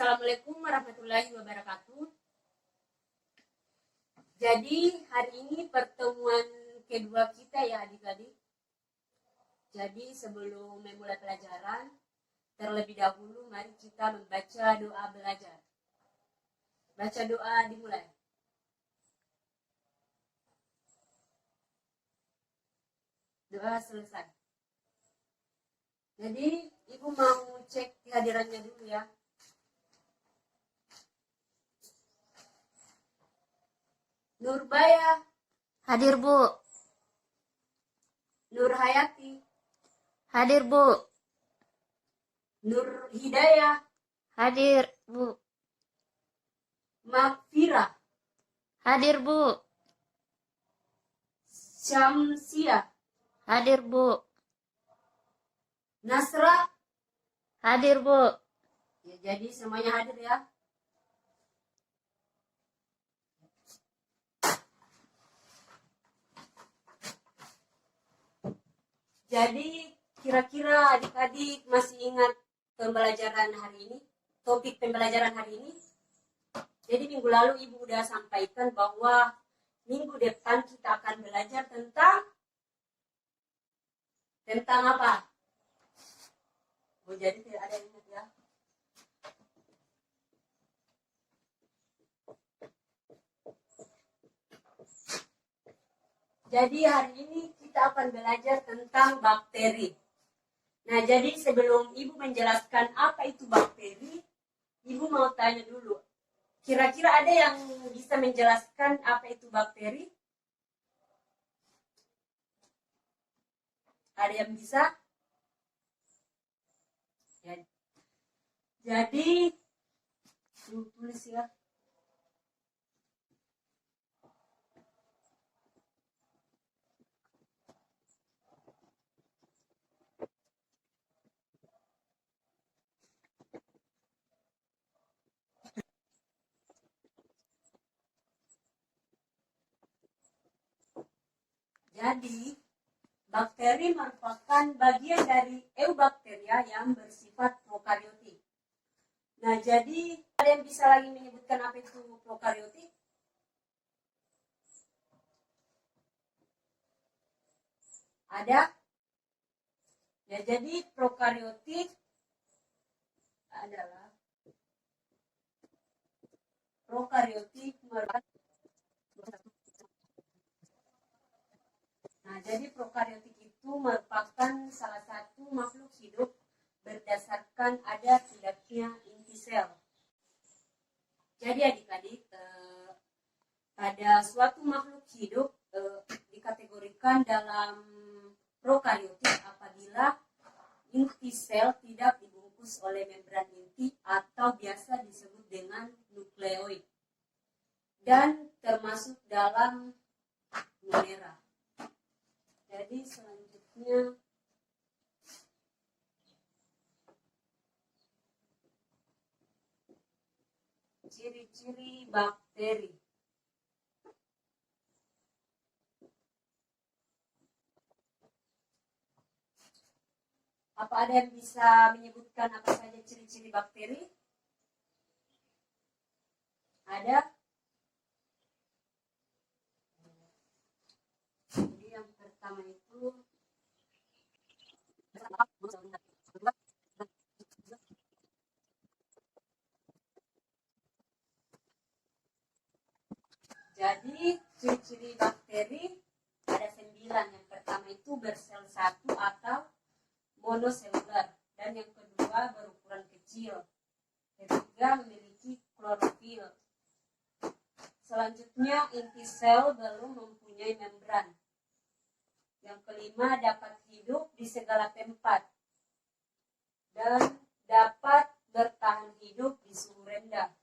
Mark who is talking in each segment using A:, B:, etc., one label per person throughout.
A: Assalamualaikum warahmatullahi wabarakatuh. Jadi hari ini pertemuan kedua kita ya adik-adik. Jadi sebelum memulai pelajaran, terlebih dahulu mari kita membaca doa belajar. Baca doa dimulai. Doa selesai. Jadi ibu mau cek kehadirannya dulu ya. Nurbaya.
B: Hadir, Bu.
A: Nur Hayati.
B: Hadir, Bu.
A: Nur Hidayah.
B: Hadir, Bu.
A: Makfira.
B: Hadir, Bu.
A: Syamsia.
B: Hadir, Bu.
A: Nasra.
B: Hadir, Bu.
A: Ya, jadi semuanya hadir ya. Jadi kira-kira adik-adik masih ingat pembelajaran hari ini? Topik pembelajaran hari ini? Jadi minggu lalu ibu udah sampaikan bahwa minggu depan kita akan belajar tentang apa? Oh, jadi tidak ada yang ingat ya. Jadi hari ini kita akan belajar tentang bakteri. Nah, jadi sebelum ibu menjelaskan apa itu bakteri, ibu mau tanya dulu. Kira-kira ada yang bisa menjelaskan apa itu bakteri? Ada yang bisa? Ya. Jadi, tulis ya. Jadi, bakteri merupakan bagian dari eubakteria yang bersifat prokariotik. Nah, jadi ada yang bisa lagi menyebutkan apa itu prokariotik? Ada? Ya, jadi prokariotik adalah merupakan jadi prokariotik itu merupakan salah satu makhluk hidup berdasarkan ada tidaknya inti sel. Jadi adik-adik, pada suatu makhluk hidup dikategorikan dalam prokariotik apabila inti sel tidak dibungkus oleh membran inti atau biasa disebut dengan nukleoid dan termasuk dalam monera. Jadi selanjutnya ciri-ciri bakteri. Apa ada yang bisa menyebutkan apa saja ciri-ciri bakteri? Ada? Jadi yang pertama itu jadi ciri-ciri bakteri ada 9. Yang pertama itu bersel satu atau monoselular, dan yang kedua berukuran kecil. Ketiga memiliki klorofil. Selanjutnya inti sel belum mempunyai membran. Yang kelima dapat hidup di segala tempat dan dapat bertahan hidup di suhu rendah.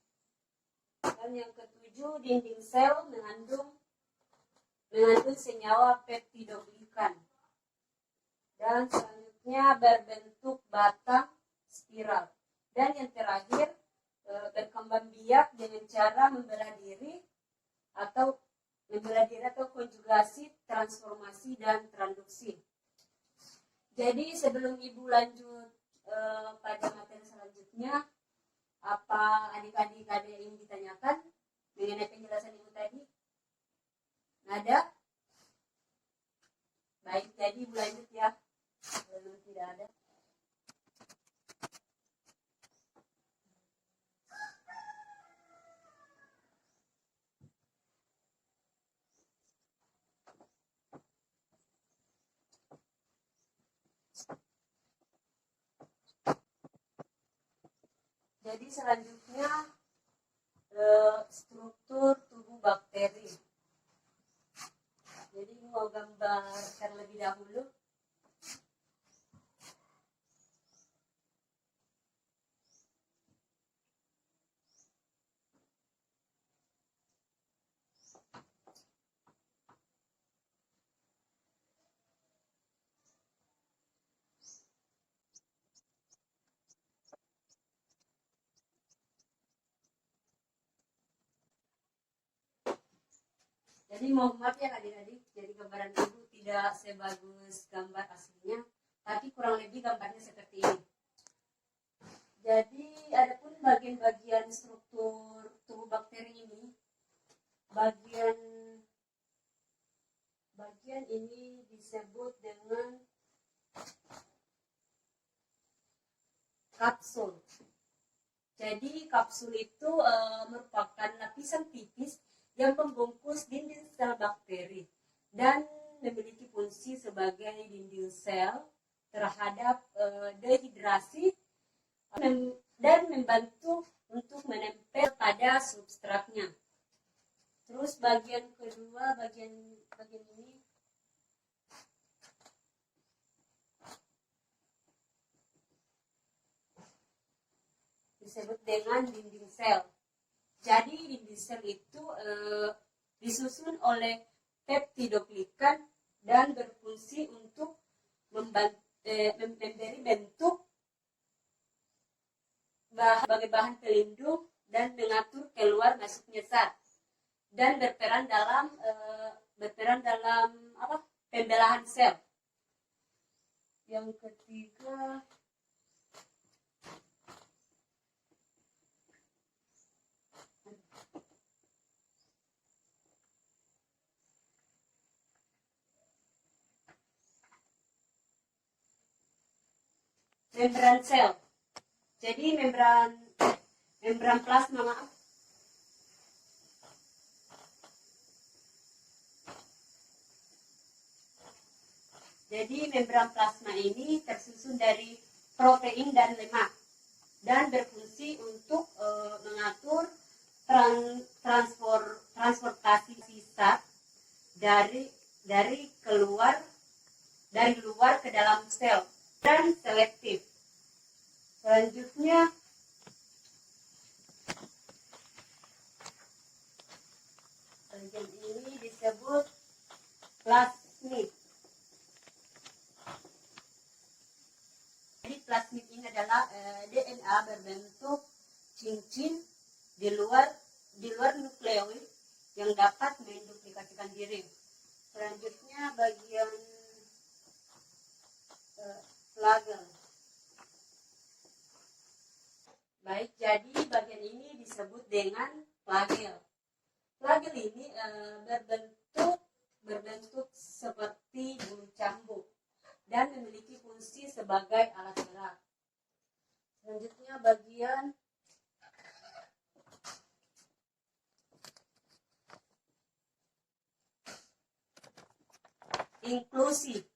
A: Dan yang ketujuh, dinding sel mengandung senyawa peptidoglikan. Dan selanjutnya berbentuk batang spiral. Dan yang terakhir, berkembang biak dengan cara membelah diri atau konjugasi, transformasi, dan transduksi. Jadi sebelum ibu lanjut pada materi selanjutnya, Apa adik-adik ada yang ingin ditanyakan mengenai penjelasan ibu tadi? Ada? Baik, jadi lanjut ya. Belum tidak ada. Jadi selanjutnya struktur tubuh bakteri. Jadi mau gambar terlebih dahulu. Jadi mohon maaf ya adik-adik, jadi gambaran ibu tidak sebagus gambar aslinya, tapi kurang lebih gambarnya seperti ini. Jadi adapun bagian-bagian struktur tubuh bakteri ini, bagian ini disebut dengan kapsul. Jadi kapsul itu merupakan lapisan tipis yang membungkus dinding sel bakteri dan memiliki fungsi sebagai dinding sel terhadap dehidrasi dan membantu untuk menempel pada substratnya. Terus bagian kedua, bagian ini disebut dengan dinding sel. Jadi dinding sel itu disusun oleh peptidoglikan dan berfungsi untuk memberi bentuk sebagai bahan pelindung dan mengatur keluar masuknya zat dan berperan dalam pembelahan sel. Yang ketiga, membran sel. Jadi membran plasma, maaf. Jadi membran plasma ini tersusun dari protein dan lemak dan berfungsi untuk mengatur transportasi sisa dari luar ke dalam sel dan selektif. Selanjutnya bagian ini disebut plasmid. Jadi plasmid ini adalah DNA berbentuk cincin di luar nukleoid yang dapat menduplikasikan diri. Selanjutnya bagian flagel. Baik, jadi bagian ini disebut dengan flagel. Flagel ini berbentuk seperti bulu cambuk dan memiliki fungsi sebagai alat gerak. Selanjutnya bagian inklusi.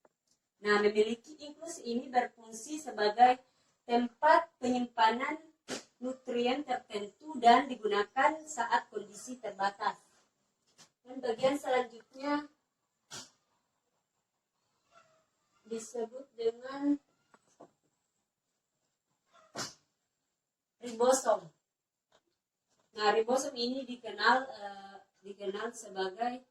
A: Nah, memiliki inklusi ini berfungsi sebagai tempat penyimpanan nutrien tertentu dan digunakan saat kondisi terbatas. Dan bagian selanjutnya disebut dengan ribosom. Nah, ribosom ini dikenal sebagai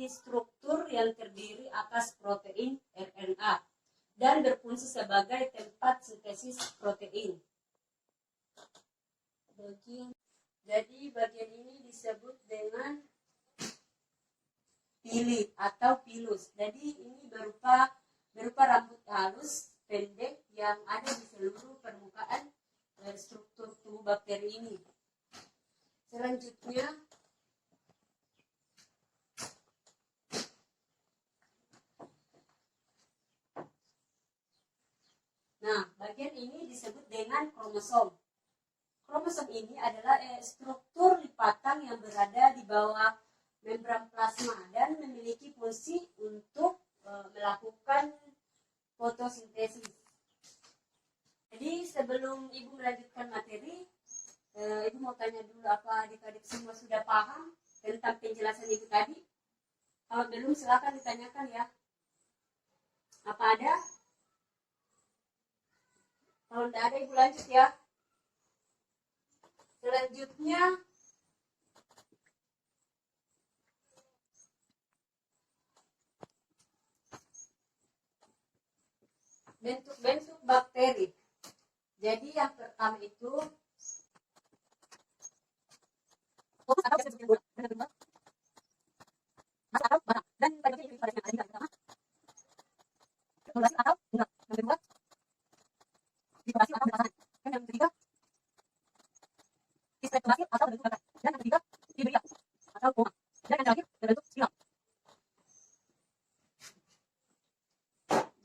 A: struktur yang terdiri atas protein RNA dan berfungsi sebagai tempat sintesis protein. Jadi bagian ini disebut dengan pili atau pilus. Jadi ini berupa rambut halus pendek yang ada di seluruh permukaan struktur tubuh bakteri ini. Selanjutnya, nah, bagian ini disebut dengan kromosom. Kromosom ini adalah struktur lipatan yang berada di bawah membran plasma dan memiliki fungsi untuk melakukan fotosintesis. Jadi sebelum Ibu melanjutkan materi, Ibu mau tanya dulu, apa adik-adik semua sudah paham tentang penjelasan Ibu tadi? Kalau belum, silakan ditanyakan ya. Apa ada? Kalau tidak ada, Ibu lanjut ya. Selanjutnya, bentuk-bentuk bakteri. Jadi yang pertama itu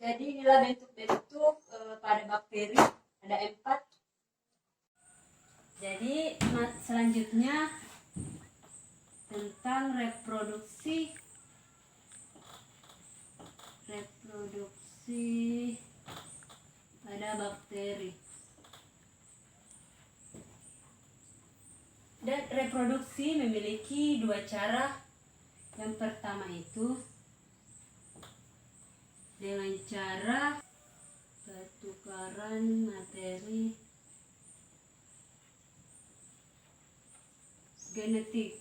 A: jadi inilah bentuk-bentuk pada bakteri, ada 4. Jadi selanjutnya tentang reproduksi pada bakteri. Dan reproduksi memiliki 2 cara. Yang pertama itu dengan cara pertukaran materi genetik.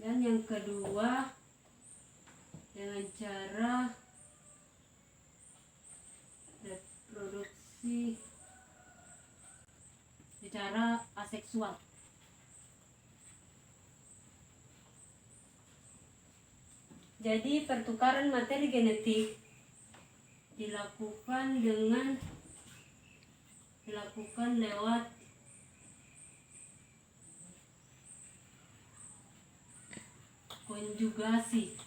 A: Dan yang kedua dengan cara reproduksi secara aseksual. Jadi pertukaran materi genetik dilakukan lewat konjugasi.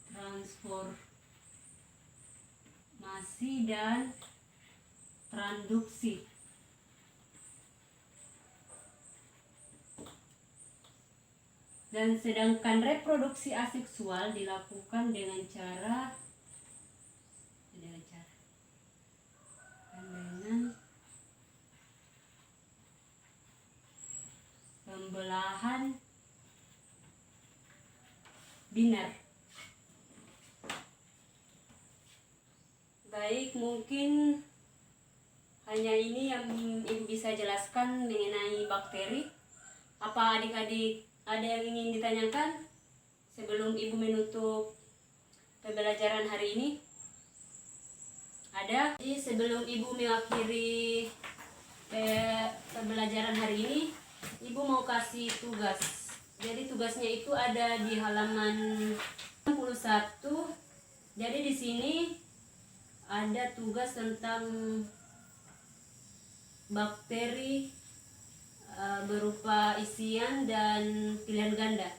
A: Transformasi dan transduksi. Dan sedangkan reproduksi aseksual dilakukan dengan cara pembelahan biner. Baik, mungkin hanya ini yang Ibu bisa jelaskan mengenai bakteri. Apa adik-adik ada yang ingin ditanyakan sebelum Ibu menutup pembelajaran hari ini? Ada? Jadi sebelum Ibu mengakhiri pembelajaran hari ini, Ibu mau kasih tugas. Jadi tugasnya itu ada di halaman 61. Jadi di sini ada tugas tentang bakteri berupa isian dan pilihan ganda.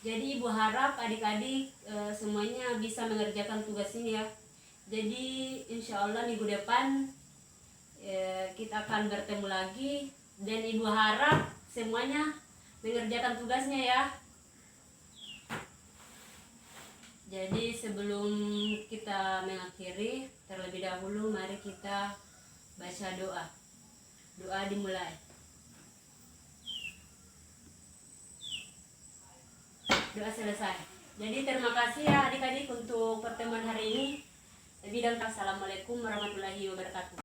A: Jadi Ibu harap adik-adik semuanya bisa mengerjakan tugas ini ya. Jadi insya Allah minggu depan kita akan bertemu lagi, dan Ibu harap semuanya mengerjakan tugasnya ya. Jadi sebelum kita mengakhiri, terlebih dahulu mari kita baca doa. Doa dimulai. Doa selesai. Jadi terima kasih ya adik-adik untuk pertemuan hari ini. Assalamualaikum warahmatullahi wabarakatuh.